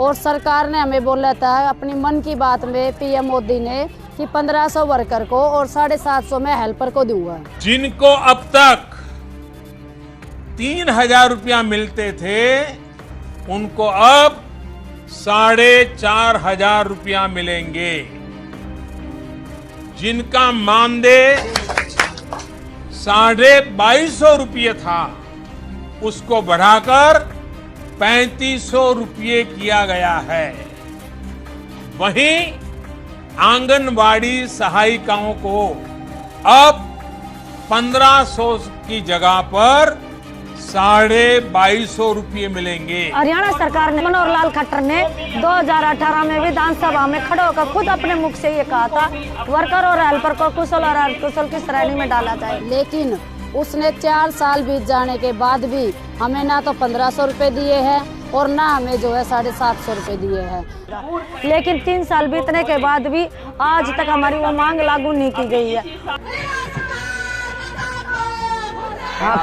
और सरकार ने हमें बोला था अपनी मन की बात में पीएम मोदी ने कि 1500 वर्कर को और 750 में हेल्पर को दूंगा। जिनको अब तक 3000 रुपया मिलते थे उनको अब 4500 रुपया मिलेंगे। जिनका मानदेय 2250 रुपये था उसको बढ़ाकर 3500 रुपये किया गया है। वहीं आंगनवाड़ी सहायिकाओं को अब 1500 की जगह पर 2250 रुपये मिलेंगे। हरियाणा सरकार ने मनोहर लाल खट्टर ने 2018 में विधानसभा में खड़े होकर खुद अपने मुख से ये कहा था वर्कर और हेल्पर को कुशल और अकुशल की श्रेणी में डाला जाए। लेकिन उसने 4 साल बीत जाने के बाद भी हमें ना तो 1500 रुपये दिए हैं और ना हमें जो है 750 रुपये दिए हैं। लेकिन 3 साल बीतने के बाद भी आज तक हमारी वो मांग लागू नहीं की गई है।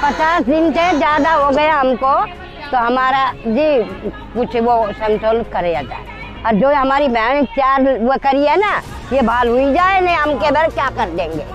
50 दिन से ज्यादा हो गया हमको, तो हमारा जी कुछ वो संतुलित करे जाए। और जो हमारी बहन 4 वो करी है ना, ये भाल हुई जाए नहीं, हम के बार क्या कर देंगे।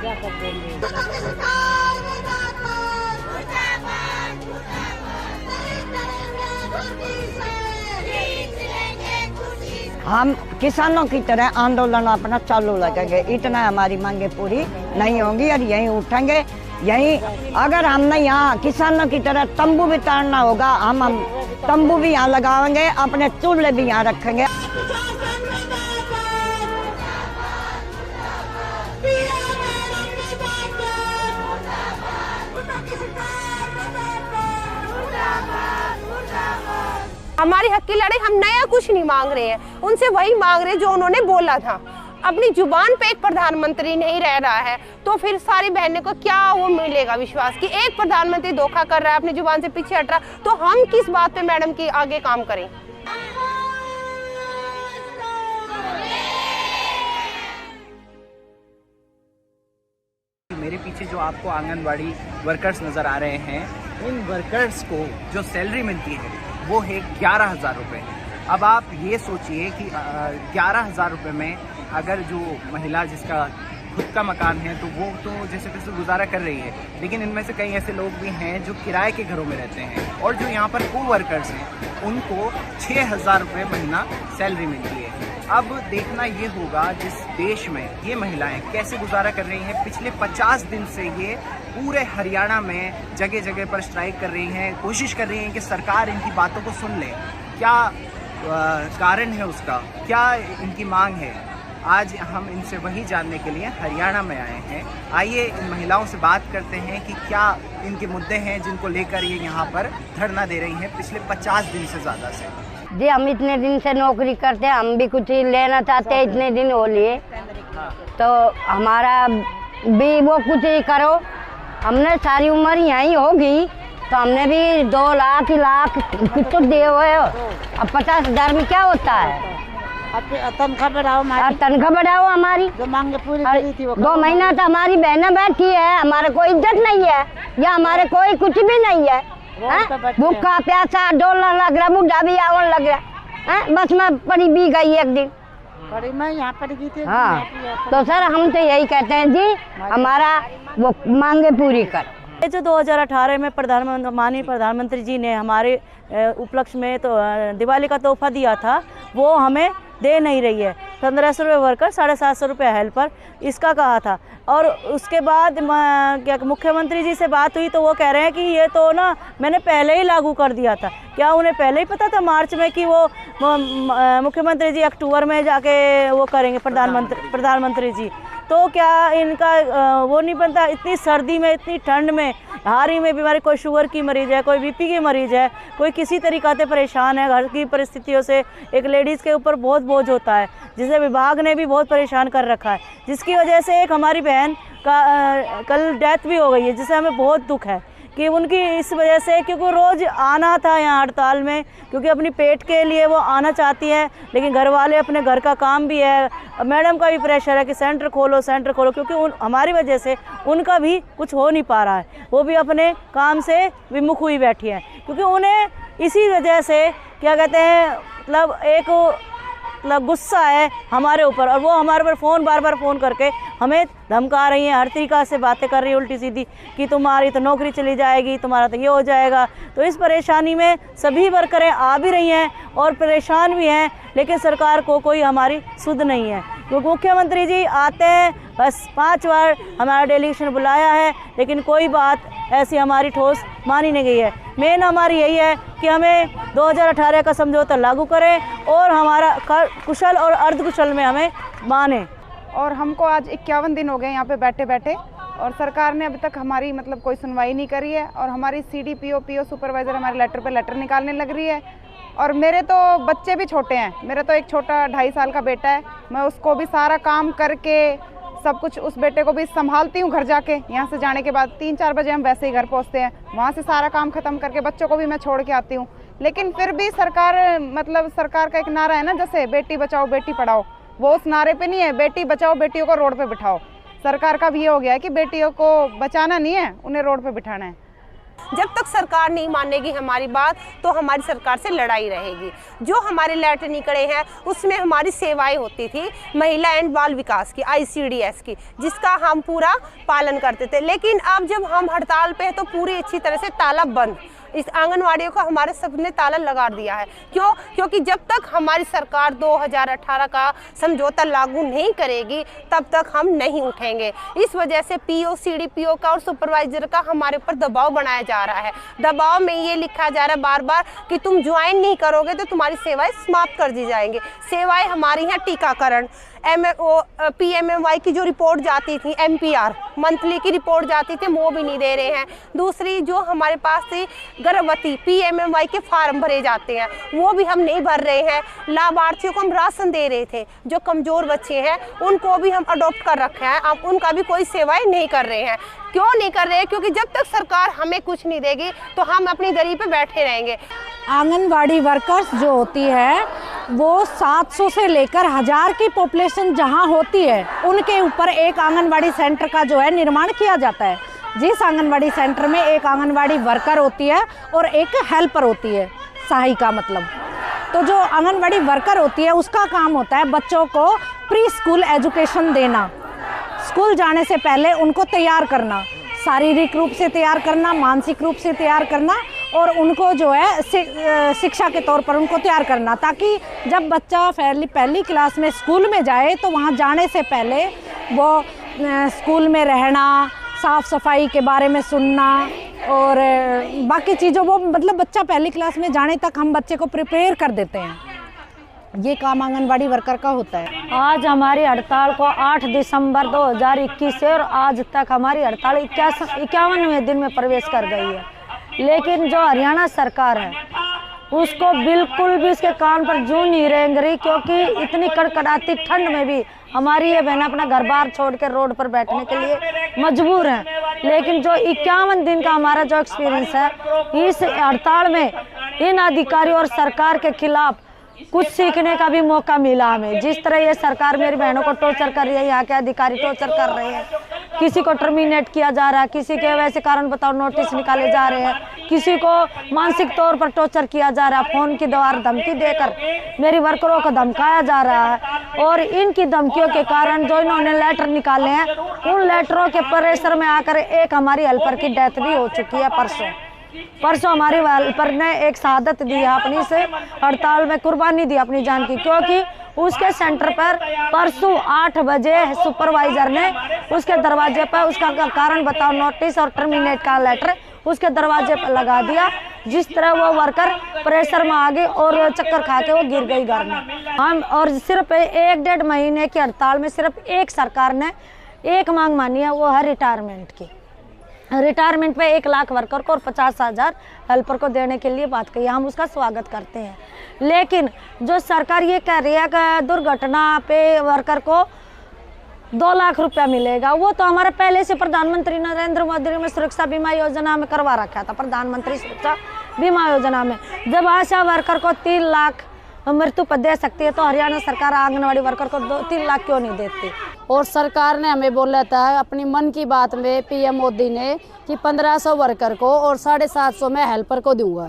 हम किसानों की तरह आंदोलन अपना चालू लगेंगे। इतना हमारी मांगे पूरी नहीं होंगी और यहीं उठेंगे। यहीं अगर हमने यहाँ किसानों की तरह तंबू भी ताड़ना होगा, हम तंबू भी यहाँ लगाएंगे, अपने चूल्हे भी यहाँ रखेंगे। हमारी हक की लड़ाई, हम नया कुछ नहीं मांग रहे हैं, उनसे वही मांग रहे हैं जो उन्होंने बोला था। अपनी जुबान पे एक प्रधानमंत्री नहीं रह रहा है तो फिर सारी बहनों को क्या वो मिलेगा विश्वास कि एक प्रधानमंत्री धोखा कर रहा है, अपनी जुबान से पीछे हट रहा, तो हम किस बात पे मैडम की आगे काम करें। मेरे पीछे जो आपको आंगनवाड़ी वर्कर्स नज़र आ रहे हैं, इन वर्कर्स को जो सैलरी मिलती है वो है 11,000 रुपये। अब आप ये सोचिए कि 11,000 रुपये में अगर जो महिला जिसका खुद का मकान है तो वो तो जैसे तैसे गुजारा कर रही है, लेकिन इनमें से कई ऐसे लोग भी हैं जो किराए के घरों में रहते हैं और जो यहाँ पर को वर्कर्स हैं उनको 6,000 रुपये महीना सैलरी मिलती है। अब देखना ये होगा जिस देश में ये महिलाएं कैसे गुजारा कर रही हैं। पिछले 50 दिन से ये पूरे हरियाणा में जगह जगह पर स्ट्राइक कर रही हैं, कोशिश कर रही हैं कि सरकार इनकी बातों को सुन ले। क्या कारण है उसका, क्या इनकी मांग है, आज हम इनसे वही जानने के लिए हरियाणा में आए हैं। आइए इन महिलाओं से बात करते हैं कि क्या इनके मुद्दे हैं जिनको लेकर ये यहाँ पर धरना दे रही हैं पिछले 50 दिन से ज़्यादा से। जी हम इतने दिन से नौकरी करते हैं, हम भी कुछ लेना चाहते हैं, इतने दिन हो लिए, तो हमारा भी वो कुछ ही करो। हमने सारी उम्र यहीं होगी तो हमने भी 2 लाख कुछ तो दिए हुए हो। अब 50,000 में क्या होता है। तनख्वाह बढ़ाओ, तनख्वाह बढ़ाओ हमारी, जो मांगे पूरी करी थी वो 2 महीना तो हमारी बहनें बैठी है, हमारे कोई इज्जत नहीं है या हमारे कोई कुछ भी नहीं है। भूखा प्यासा डोलने लग रहा, बुढ़ा भी आवन लग रहा है। बस मैं पड़ी भी गई एक दिन, मैं यहाँ पर गई थी। हाँ तो सर हम तो यही कहते हैं जी, हमारा वो मांगे पूरी कर। ये जो 2018 में माननीय प्रधानमंत्री जी ने हमारे उपलक्ष्य में तो दिवाली का तोहफा दिया था, वो हमें दे नहीं रही है। 1500 रुपये वर्कर, 750 रुपये हेल्पर, इसका कहा था। और उसके बाद क्या मुख्यमंत्री जी से बात हुई तो वो कह रहे हैं कि ये तो ना मैंने पहले ही लागू कर दिया था। क्या उन्हें पहले ही पता था मार्च में कि वो मुख्यमंत्री जी अक्टूबर में जाके वो करेंगे प्रधानमंत्री जी? तो क्या इनका वो नहीं बनता? इतनी सर्दी में, इतनी ठंड में, हारी में बीमारी, कोई शुगर की मरीज है, कोई बीपी की मरीज है, कोई किसी तरीक़ा से परेशान है, घर की परिस्थितियों से एक लेडीज़ के ऊपर बहुत बोझ होता है, जिसे विभाग ने भी बहुत परेशान कर रखा है, जिसकी वजह से एक हमारी बहन का कल डेथ भी हो गई है, जिसे हमें बहुत दुख है कि उनकी इस वजह से, क्योंकि रोज़ आना था यहाँ हड़ताल में, क्योंकि अपनी पेट के लिए वो आना चाहती है, लेकिन घर वाले, अपने घर का काम भी है, मैडम का भी प्रेशर है कि सेंटर खोलो, क्योंकि हमारी वजह से उनका भी कुछ हो नहीं पा रहा है, वो भी अपने काम से विमुख हुई बैठी हैं, क्योंकि उन्हें इसी वजह से क्या कहते हैं मतलब एक मतलब गुस्सा है हमारे ऊपर, और वो हमारे ऊपर बार बार फ़ोन करके हमें धमका रही हैं, हर तरीक़ा से बातें कर रही है उल्टी सीधी कि तुम्हारी तो नौकरी चली जाएगी, तुम्हारा तो ये हो जाएगा। तो इस परेशानी में सभी वर्करें आ भी रही हैं और परेशान भी हैं, लेकिन सरकार को कोई हमारी सुध नहीं है। क्योंकि मुख्यमंत्री जी आते हैं, बस 5 बार हमारा डेलीगेशन बुलाया है, लेकिन कोई बात ऐसी हमारी ठोस मानी नहीं गई है। मेन हमारी यही है कि हमें 2018 का समझौता लागू करें और हमारा कुशल और अर्धकुशल में हमें माने। और हमको आज 51 दिन हो गए यहाँ पे बैठे बैठे, और सरकार ने अभी तक हमारी मतलब कोई सुनवाई नहीं करी है, और हमारी CDPO PO सुपरवाइज़र हमारे लेटर पे लेटर निकालने लग रही है। और मेरे तो बच्चे भी छोटे हैं, मेरा तो एक छोटा 2.5 साल का बेटा है, मैं उसको भी सारा काम करके सब कुछ उस बेटे को भी संभालती हूँ घर जाके। यहाँ से जाने के बाद 3-4 बजे हम वैसे ही घर पहुँचते हैं, वहाँ से सारा काम ख़त्म करके बच्चों को भी मैं छोड़ के आती हूँ। लेकिन फिर भी सरकार मतलब सरकार का एक नारा है ना, जैसे बेटी बचाओ बेटी पढ़ाओ, वो उस नारे पे नहीं है। बेटी बचाओ बेटियों को रोड पे बिठाओ। सरकार का भी ये हो गया है कि बेटियों को बचाना नहीं है, उन्हें रोड पे बिठाना है। जब तक सरकार नहीं मानेगी हमारी बात, तो हमारी सरकार से लड़ाई रहेगी। जो हमारे लेटर निकले हैं उसमें हमारी सेवाएं होती थी महिला एंड बाल विकास की, ICDS की, जिसका हम पूरा पालन करते थे। लेकिन अब जब हम हड़ताल पे हैं तो पूरी अच्छी तरह से ताला बंद। इस आंगनवाड़ियों को हमारे सबने ताला लगा दिया है। क्यों? क्योंकि जब तक हमारी सरकार 2018 का समझौता लागू नहीं करेगी तब तक हम नहीं उठेंगे। इस वजह से PO CDPO का और सुपरवाइजर का हमारे ऊपर दबाव बनाया जा रहा है। दबाव में ये लिखा जा रहा है बार बार कि तुम ज्वाइन नहीं करोगे तो तुम्हारी सेवाएं समाप्त कर दी जाएंगी। सेवाएं हमारी हैं टीकाकरण, PMMY की जो रिपोर्ट जाती थी, MPR मंथली की रिपोर्ट जाती थी, वो भी नहीं दे रहे हैं। दूसरी जो हमारे पास थी गर्भवती PMMY के फार्म भरे जाते हैं, वो भी हम नहीं भर रहे हैं। लाभार्थियों को हम राशन दे रहे थे, जो कमज़ोर बच्चे हैं उनको भी हम अडॉप्ट कर रखे हैं, अब उनका भी कोई सेवाएं नहीं कर रहे हैं। क्यों नहीं कर रहे हैं? क्योंकि जब तक सरकार हमें कुछ नहीं देगी तो हम अपनी दरी पे बैठे रहेंगे। आंगनवाड़ी वर्कर्स जो होती है वो 700 से लेकर 1000 की पॉपुलेशन जहां होती है, उनके ऊपर एक आंगनवाड़ी सेंटर का जो है निर्माण किया जाता है। जिस आंगनवाड़ी सेंटर में एक आंगनवाड़ी वर्कर होती है और एक हेल्पर होती है, सहायिका मतलब। तो जो आंगनवाड़ी वर्कर होती है उसका काम होता है बच्चों को प्री स्कूल एजुकेशन देना, स्कूल जाने से पहले उनको तैयार करना, शारीरिक रूप से तैयार करना, मानसिक रूप से तैयार करना, और उनको जो है शिक्षा के तौर पर उनको तैयार करना, ताकि जब बच्चा पहली क्लास में स्कूल में जाए तो वहाँ जाने से पहले वो स्कूल में रहना, साफ़ सफाई के बारे में सुनना और बाकी चीज़ों, वो मतलब बच्चा पहली क्लास में जाने तक हम बच्चे को प्रिपेयर कर देते हैं। ये काम आंगनवाड़ी वर्कर का होता है। आज हमारी हड़ताल को 8 दिसंबर 2021 से और आज तक हमारी हड़ताल 51वें दिन में प्रवेश कर गई है। लेकिन जो हरियाणा सरकार है उसको बिल्कुल भी इसके कान पर जूं नहीं रेंग रही, क्योंकि इतनी कड़कड़ाती ठंड में भी हमारी ये बहन अपना घर बार छोड़ के रोड पर बैठने के लिए मजबूर हैं। लेकिन जो 51 दिन का हमारा जो एक्सपीरियंस है, इस हड़ताल में इन अधिकारियों और सरकार के खिलाफ कुछ सीखने का भी मौका मिला हमें। जिस तरह ये सरकार मेरी बहनों को टॉर्चर कर रही है, यहाँ के अधिकारी टॉर्चर कर रहे हैं, किसी को टर्मिनेट किया जा रहा है, किसी के वैसे कारण बताओ नोटिस निकाले जा रहे हैं, किसी को मानसिक तौर पर टॉर्चर किया जा रहा है, फ़ोन की द्वारा धमकी देकर मेरी वर्करों को धमकाया जा रहा है। और इनकी धमकियों के कारण जो इन्होंने लेटर निकाले हैं, उन लेटरों के प्रेशर में आकर एक हमारी हेल्पर की डेथ भी हो चुकी है। परसों हमारी हेल्पर ने एक शहादत दी है, अपनी से हड़ताल में कुर्बानी दी अपनी जान की, क्योंकि उसके सेंटर पर परसों 8 बजे सुपरवाइजर ने उसके दरवाजे पर उसका कारण बताओ नोटिस और टर्मिनेट का लेटर उसके दरवाजे पर लगा दिया। जिस तरह वो वर्कर प्रेशर में आ गई और चक्कर खा के वो गिर गई घर में। हम और सिर्फ 1-1.5 महीने की हड़ताल में सिर्फ एक सरकार ने एक मांग मानी है, वो है रिटायरमेंट की। रिटायरमेंट पे 1 लाख वर्कर को और 50,000 हेल्पर को देने के लिए बात कही, हम उसका स्वागत करते हैं। लेकिन जो सरकार ये कह रही है कि दुर्घटना पे वर्कर को 2 लाख रुपया मिलेगा, वो तो हमारा पहले से प्रधानमंत्री नरेंद्र मोदी ने सुरक्षा बीमा योजना में करवा रखा था। प्रधानमंत्री सुरक्षा बीमा योजना में जब आशा वर्कर को 3 लाख मृत्यु पर दे सकती है, तो हरियाणा सरकार आंगनवाड़ी वर्कर को 3 लाख क्यों नहीं देती? और सरकार ने हमें बोला था अपनी मन की बात में PM मोदी ने कि 1500 वर्कर को और 750 मैं हेल्पर को दूंगा,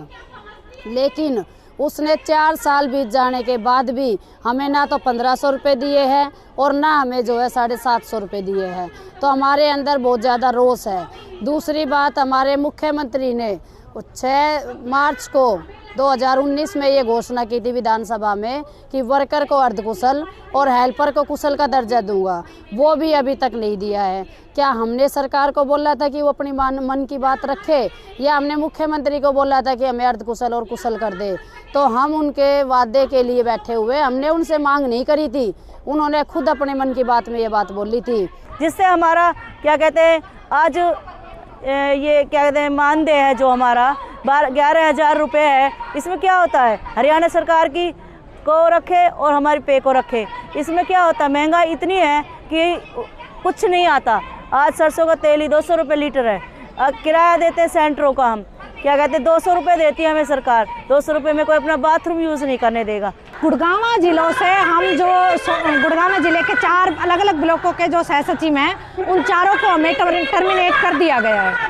लेकिन उसने 4 साल बीत जाने के बाद भी हमें ना तो 1500 रुपये दिए हैं और ना हमें जो है 750 रुपये दिए हैं। तो हमारे अंदर बहुत ज़्यादा रोष है। दूसरी बात, हमारे मुख्यमंत्री ने 6 मार्च को 2019 में ये घोषणा की थी विधानसभा में कि वर्कर को अर्धकुशल और हेल्पर को कुशल का दर्जा दूंगा, वो भी अभी तक नहीं दिया है। क्या हमने सरकार को बोला था कि वो अपनी मन की बात रखे, या हमने मुख्यमंत्री को बोला था कि हमें अर्धकुशल और कुशल कर दे? तो हम उनके वादे के लिए बैठे हुए, हमने उनसे मांग नहीं करी थी, उन्होंने खुद अपने मन की बात में ये बात बोली थी, जिससे हमारा क्या कहते हैं आज ये क्या कहते हैं मानदेय है जो हमारा 11,000 रुपये है। इसमें क्या होता है, हरियाणा सरकार की को रखे और हमारी पे को रखे, इसमें क्या होता है, महंगाई इतनी है कि कुछ नहीं आता। आज सरसों का तेल ही 200 रुपये लीटर है। किराया देते हैं सेंटरों का, हम क्या कहते हैं 200 रुपये देती है हमें सरकार। 200 रुपये में कोई अपना बाथरूम यूज़ नहीं करने देगा। गुड़गांव जिलों से हम जो गुड़गांव जिले के 4 अलग अलग ब्लॉकों के जो सह सचिव हैं, उन चारों को हमें टर्मिनेट कर दिया गया है,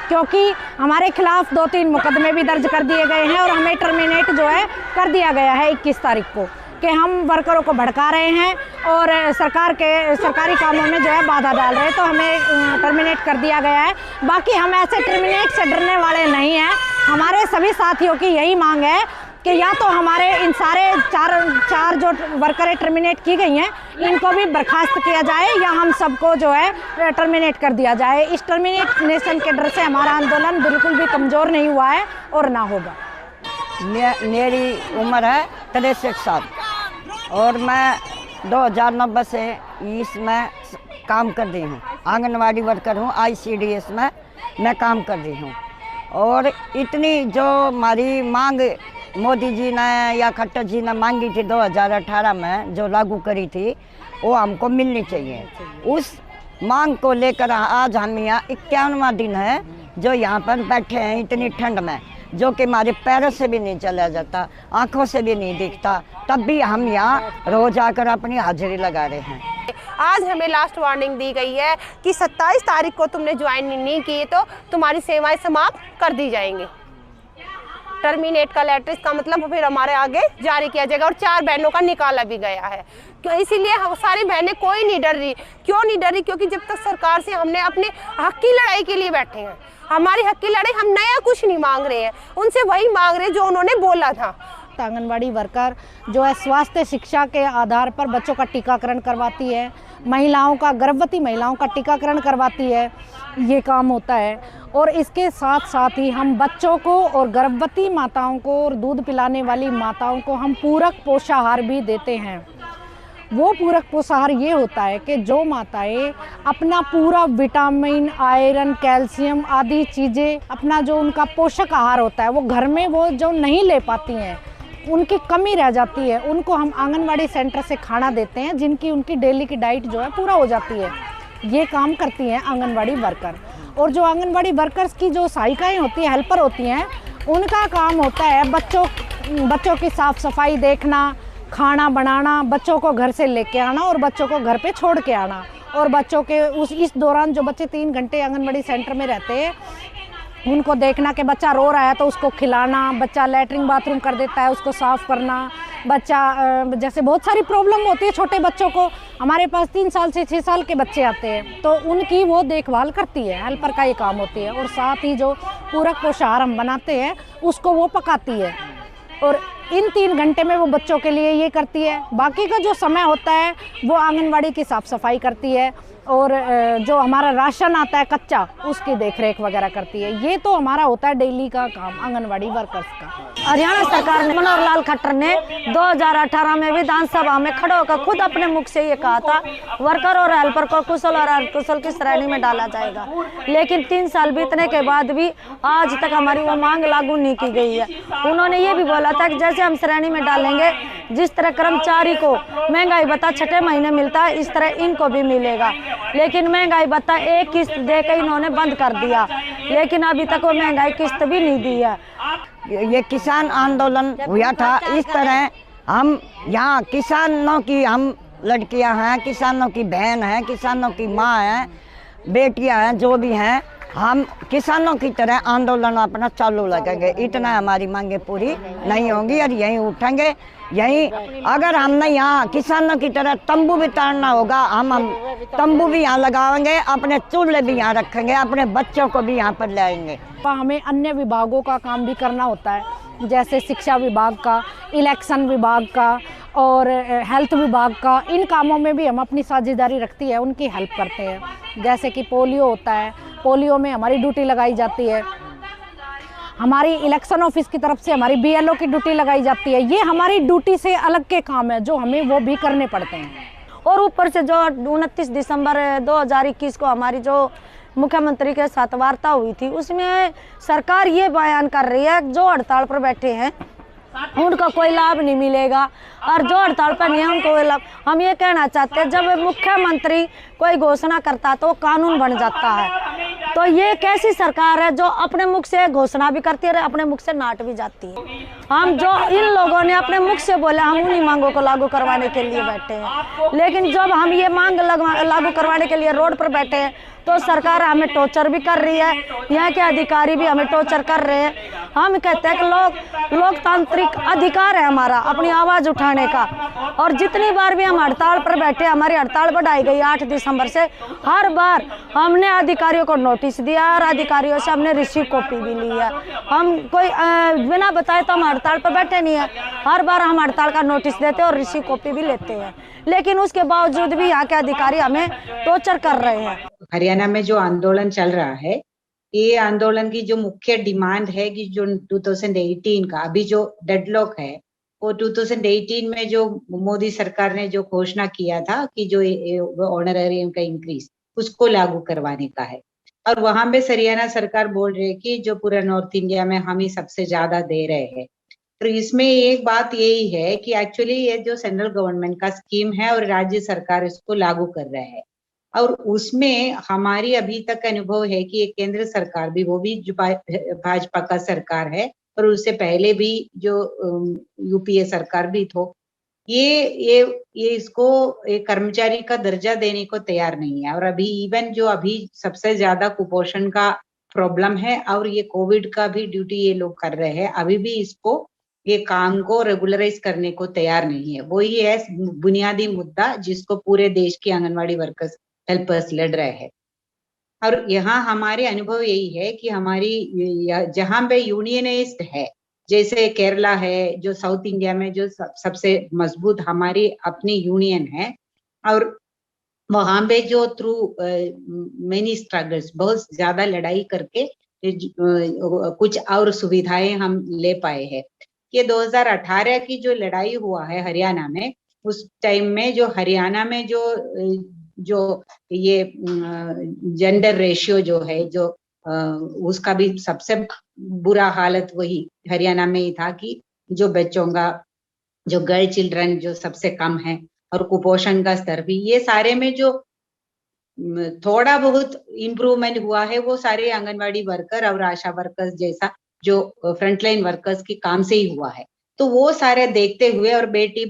क्योंकि हमारे खिलाफ 2-3 मुकदमे भी दर्ज कर दिए गए हैं और हमें टर्मिनेट जो है कर दिया गया है 21 तारीख को, कि हम वर्करों को भड़का रहे हैं और सरकारी कामों में जो है बाधा डाल रहे हैं। तो हमें टर्मिनेट कर दिया गया है। बाकी हम ऐसे टर्मिनेट से डरने वाले नहीं हैं। हमारे सभी साथियों की यही मांग है कि या तो हमारे इन सारे चार जो वर्करें टर्मिनेट की गई हैं, इनको भी बर्खास्त किया जाए या हम सबको जो है टर्मिनेट कर दिया जाए। इस टर्मिनेशन के डर से हमारा आंदोलन बिल्कुल भी कमज़ोर नहीं हुआ है और ना होगा। मेरी उम्र है 63 साल और मैं 2009 से इसमें काम कर रही हूँ। आंगनवाड़ी वर्कर हूँ, ICDS में मैं काम कर रही हूँ। और इतनी जो हमारी मांग मोदी जी ने या खट्टर जी ने मांगी थी 2018 में, जो लागू करी थी, वो हमको मिलनी चाहिए। उस मांग को लेकर आज हम यहाँ 51वां दिन है जो यहाँ पर बैठे हैं इतनी ठंड में, जो कि हमारे पैरों से भी नहीं चला जाता, आंखों से भी नहीं दिखता, तब भी हम यहाँ रोज आकर अपनी हाजिरी लगा रहे हैं। आज हमें लास्ट वार्निंग दी गई है कि 27 तारीख को तुमने ज्वाइन नहीं किए तो तुम्हारी सेवाएं समाप्त कर दी जाएंगी। टर्मिनेट का लेटर, इसका मतलब फिर हमारे आगे जारी किया जाएगा। और 4 बहनों का निकाला भी गया है, क्यों? इसीलिए हम सारी बहनें कोई नहीं डर रही। क्यों नहीं डर रही? क्योंकि जब तक सरकार से हमने अपने हक की लड़ाई के लिए बैठे हैं, हमारी हक की लड़ाई, हम नया कुछ नहीं मांग रहे हैं, उनसे वही मांग रहे हैं जो उन्होंने बोला था। आंगनवाड़ी वर्कर जो है स्वास्थ्य शिक्षा के आधार पर बच्चों का टीकाकरण करवाती है, महिलाओं का, गर्भवती महिलाओं का टीकाकरण करवाती है, ये काम होता है। और इसके साथ साथ ही हम बच्चों को और गर्भवती माताओं को और दूध पिलाने वाली माताओं को हम पूरक पोषाहार भी देते हैं। वो पूरक पोषाहार ये होता है कि जो माताएं अपना पूरा विटामिन, आयरन, कैल्शियम आदि चीज़ें, अपना जो उनका पोषक आहार होता है वो घर में वो जो नहीं ले पाती हैं, उनकी कमी रह जाती है, उनको हम आंगनवाड़ी सेंटर से खाना देते हैं, जिनकी उनकी डेली की डाइट जो है पूरा हो जाती है। ये काम करती हैं आंगनवाड़ी वर्कर। और जो आंगनवाड़ी वर्कर्स की जो सहायिकाएँ होती हैं, हेल्पर होती हैं, उनका काम होता है बच्चों की साफ़ सफाई देखना, खाना बनाना, बच्चों को घर से लेके आना और बच्चों को घर पे छोड़ के आना। और बच्चों के इस दौरान जो बच्चे 3 घंटे आंगनवाड़ी सेंटर में रहते हैं, उनको देखना कि बच्चा रो रहा है तो उसको खिलाना, बच्चा लैट्रिन बाथरूम कर देता है उसको साफ़ करना, बच्चा जैसे बहुत सारी प्रॉब्लम होती है छोटे बच्चों को। हमारे पास 3 साल से 6 साल के बच्चे आते हैं, तो उनकी वो देखभाल करती है, हेल्पर का ये काम होती है। और साथ ही जो पूरक पोषाहार हम बनाते हैं उसको वो पकाती है, और इन 3 घंटे में वो बच्चों के लिए ये करती है। बाकी का जो समय होता है वो आंगनवाड़ी की साफ़ सफाई करती है, और जो हमारा राशन आता है कच्चा, उसकी देखरेख वगैरह करती है। ये तो हमारा होता है डेली का काम आंगनवाड़ी वर्कर्स का। हरियाणा सरकार ने, मनोहर लाल खट्टर ने 2018 में विधानसभा में खड़े होकर खुद अपने मुख से ये कहा था, वर्कर और हेल्पर को कुशल और अर्धकुशल की श्रेणी में डाला जाएगा। लेकिन 3 साल बीतने के बाद भी आज तक हमारी वो मांग लागू नहीं की गई है। उन्होंने ये भी बोला था कि जैसे हम श्रेणी में डालेंगे, जिस तरह कर्मचारी को महंगाई भत्ता 6ठे महीने मिलता है, इस तरह इनको भी मिलेगा। लेकिन महंगाई भत्ता एक किस्त देकर इन्होंने बंद कर दिया, लेकिन अभी तक वो महंगाई किस्त भी नहीं दी है। ये किसान आंदोलन हुआ था, इस तरह हम यहाँ किसानों की हम लड़कियां हैं, किसानों की बहन हैं, किसानों की माँ हैं, बेटियां हैं, जो भी हैं, हम किसानों की तरह आंदोलन अपना चालू लगेंगे। इतना हमारी मांगे पूरी नहीं होंगी और यहीं उठेंगे। यहीं अगर हमने यहाँ किसानों की तरह तंबू भी ताड़ना होगा, हम तंबू भी यहाँ लगाएंगे, अपने चूल्हे भी यहाँ रखेंगे, अपने बच्चों को भी यहाँ पर लाएंगे। हमें अन्य विभागों का काम भी करना होता है, जैसे शिक्षा विभाग का, इलेक्शन विभाग का और हेल्थ विभाग का। इन कामों में भी हम अपनी साझेदारी रखती है, उनकी हेल्प करते हैं। जैसे कि पोलियो होता है, पोलियो में हमारी ड्यूटी लगाई जाती है। हमारी इलेक्शन ऑफिस की तरफ से हमारी BLO की ड्यूटी लगाई जाती है। ये हमारी ड्यूटी से अलग के काम है जो हमें वो भी करने पड़ते हैं। और ऊपर से जो 29 दिसंबर 2021 को हमारी जो मुख्यमंत्री के साथ वार्ता हुई थी, उसमें सरकार ये बयान कर रही है जो हड़ताल पर बैठे हैं उनको कोई लाभ नहीं मिलेगा, और जो हड़ताल पर नहीं है उनको कोई लाभ। हम ये कहना चाहते हैं, जब मुख्यमंत्री कोई घोषणा करता तो कानून बन जाता है। तो ये कैसी सरकार है जो अपने मुख से घोषणा भी करती है, अपने मुख से नाट भी जाती है। हम जो इन लोगों ने अपने मुख से बोले, हम उन्हीं मांगों को लागू करवाने के लिए बैठे हैं। लेकिन जब हम ये मांग लागू करवाने के लिए रोड पर बैठे हैं तो सरकार हमें टॉर्चर भी कर रही है, यहाँ के अधिकारी भी हमें टॉर्चर कर रहे हैं। हम कहते हैं कि लोकतांत्रिक अधिकार है हमारा अपनी आवाज़ उठाने का, और जितनी बार भी हम हड़ताल पर बैठे, हमारी हड़ताल बढ़ाई गई 8 दिसंबर से, हर बार हमने अधिकारियों को नोटिस दिया और अधिकारियों से हमने रिसीव कॉपी भी ली है। हम कोई बिना बताए तो हम हड़ताल पर बैठे नहीं है, हर बार हम हड़ताल का नोटिस देते हैं और रिसीव कॉपी भी लेते हैं, लेकिन उसके बावजूद भी यहाँ के अधिकारी हमें टॉर्चर कर रहे हैं। हरियाणा में जो आंदोलन चल रहा है, ये आंदोलन की जो मुख्य डिमांड है कि जो 2018 का अभी जो डेडलॉक है, वो 2018 में जो मोदी सरकार ने जो घोषणा किया था कि जो ऑनरेरियम का इंक्रीज उसको लागू करवाने का है। और वहां पे हरियाणा सरकार बोल रही है कि जो पूरा नॉर्थ इंडिया में हम ही सबसे ज्यादा दे रहे हैं। तो इसमें एक बात यही है कि एक्चुअली ये जो सेंट्रल गवर्नमेंट का स्कीम है और राज्य सरकार इसको लागू कर रहे हैं, और उसमें हमारी अभी तक अनुभव है कि एक केंद्र सरकार भी, वो भी जो भाजपा का सरकार है और उससे पहले भी जो UPA सरकार भी थो, ये इसको एक कर्मचारी का दर्जा देने को तैयार नहीं है। और अभी इवन जो अभी सबसे ज्यादा कुपोषण का प्रॉब्लम है और ये कोविड का भी ड्यूटी ये लोग कर रहे हैं, अभी भी इसको ये काम को रेगुलराइज करने को तैयार नहीं है। वही है बुनियादी मुद्दा जिसको पूरे देश के आंगनवाड़ी वर्कर्स हेल्पर्स लड़ रहे हैं। और यहाँ हमारे अनुभव यही है कि हमारी जहाँ पे यूनियनिस्ट है, जैसे केरला है, जो साउथ इंडिया में जो सबसे मजबूत हमारी अपनी यूनियन है, और वहां पे जो थ्रू मेनी स्ट्रगल्स, बहुत ज्यादा लड़ाई करके कुछ और सुविधाएं हम ले पाए हैं। ये 2018 की जो लड़ाई हुआ है हरियाणा में, उस टाइम में जो हरियाणा में जो ये जेंडर रेशियो जो है, जो उसका भी सबसे बुरा हालत वही हरियाणा में ही था कि जो बच्चों का, जो गर्ल चिल्ड्रन जो सबसे कम है, और कुपोषण का स्तर भी, ये सारे में जो थोड़ा बहुत इम्प्रूवमेंट हुआ है वो सारे आंगनवाड़ी वर्कर और आशा वर्कर्स जैसा जो फ्रंटलाइन वर्कर्स के काम से ही हुआ है। तो वो सारे देखते हुए, और बेटी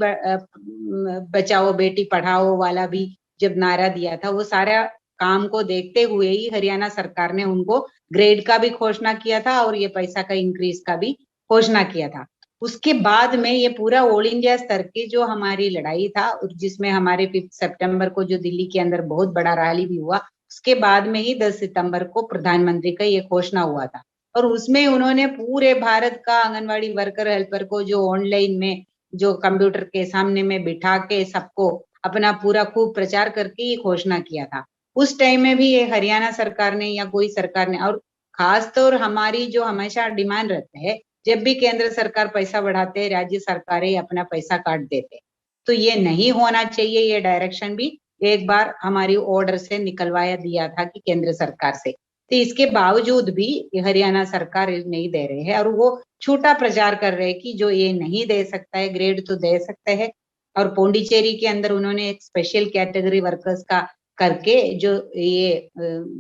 बचाओ बेटी पढ़ाओ वाला भी जब नारा दिया था, वो सारा काम को देखते हुए ही हरियाणा सरकार ने उनको ग्रेड का भी घोषणा किया था और ये पैसा का इंक्रीज का भी घोषणा किया था। उसके बाद में ये पूरा ऑल इंडिया स्तर की जो हमारी लड़ाई था, जिसमें हमारे 5 सितंबर को जो दिल्ली के अंदर बहुत बड़ा रैली भी हुआ, उसके बाद में ही 10 सितंबर को प्रधानमंत्री का ये घोषणा हुआ था। और उसमें उन्होंने पूरे भारत का आंगनवाड़ी वर्कर हेल्पर को जो ऑनलाइन में जो कंप्यूटर के सामने में बिठा के सबको अपना पूरा खूब प्रचार करके ये घोषणा किया था। उस टाइम में भी ये हरियाणा सरकार ने या कोई सरकार ने, और खासतौर हमारी जो हमेशा डिमांड रहते हैं, जब भी केंद्र सरकार पैसा बढ़ाते, राज्य सरकारें अपना पैसा काट देते, तो ये नहीं होना चाहिए। ये डायरेक्शन भी एक बार हमारी ऑर्डर से निकलवाया दिया था कि केंद्र सरकार से, तो इसके बावजूद भी हरियाणा सरकार नहीं दे रहे हैं, और वो छोटा प्रचार कर रहे हैं कि जो ये नहीं दे सकता है ग्रेड तो दे सकते हैं। और पौंडीचेरी के अंदर उन्होंने एक स्पेशल कैटेगरी वर्कर्स का करके जो ये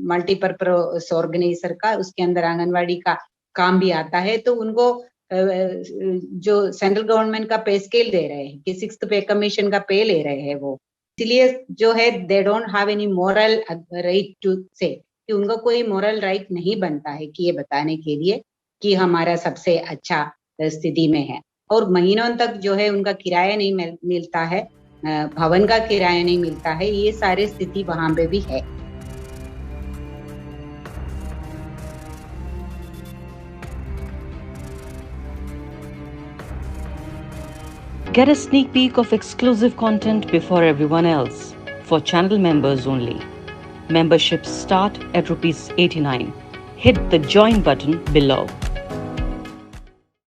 मल्टीपर्पज ऑर्गेनाइजर का, उसके अंदर आंगनवाड़ी का काम भी आता है, तो उनको जो सेंट्रल गवर्नमेंट का पे स्केल दे रहे हैं कि 6th पे कमीशन का पे ले रहे हैं वो, इसलिए जो है they don't have any moral right to say कि उनको कोई मोरल राइट नहीं बनता है कि ये बताने के लिए कि हमारा सबसे अच्छा स्थिति में है। और महीनों तक जो है उनका किराया नहीं मिलता है, भवन का किराया नहीं मिलता है, ये सारी स्थिति वहां पे भी है। Get a sneak peek of exclusive content before everyone else for channel members only. Memberships start at ₹89. Hit the join button below.